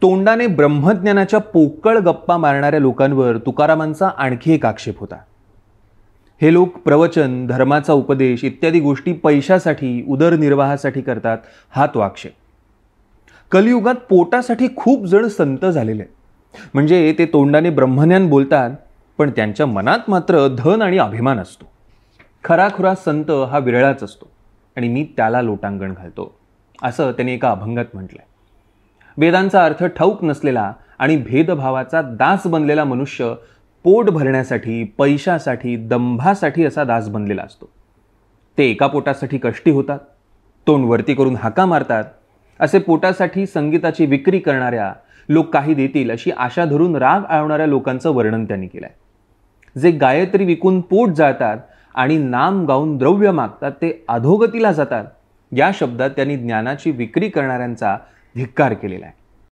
तोंडाने ब्रह्मज्ञानाच्या पोकळ गप्पा मारणाऱ्या लोकांवर तुकारामांचा आणखी एक आक्षेप होता. हे लोक प्रवचन, धर्माचा उपदेश इत्यादी गोष्टी पैशासाठी, उदरनिर्वाहासाठी करतात, हा तो आक्षेप. कलियुगात पोटासाठी खूप जण संत झालेले आहेत. म्हणजे ते तोंडाने ब्रह्मज्ञान बोलतात, पण त्यांच्या मनात मात्र धन आणि अभिमान असतो. खराखुरा संत हा विरळाच असतो आणि मी त्याला लोटांगण घालतो, असं त्यांनी एका अभंगात म्हटलंय. वेदांचा अर्थ ठाऊक नसलेला आणि भेदभावाचा दास बनलेला मनुष्य पोट भरण्यासाठी, पैशासाठी, दंभासाठी असा दास बनलेला असतो. ते एका पोटासाठी कष्टी होतात, तोंड वरती करून हाका मारतात. असे पोटासाठी संगीताची विक्री करणाऱ्या, लोक काही देतील अशी आशा धरून राग आळवणाऱ्या लोकांचं वर्णन त्यांनी केलंय. जे गायत्री विकून पोट जाळतात आणि नाम गाऊन द्रव्य मागतात ते अधोगतीला जातात, या शब्दात त्यांनी ज्ञानाची विक्री करणाऱ्यांचा धिक्कार केलेला आहे.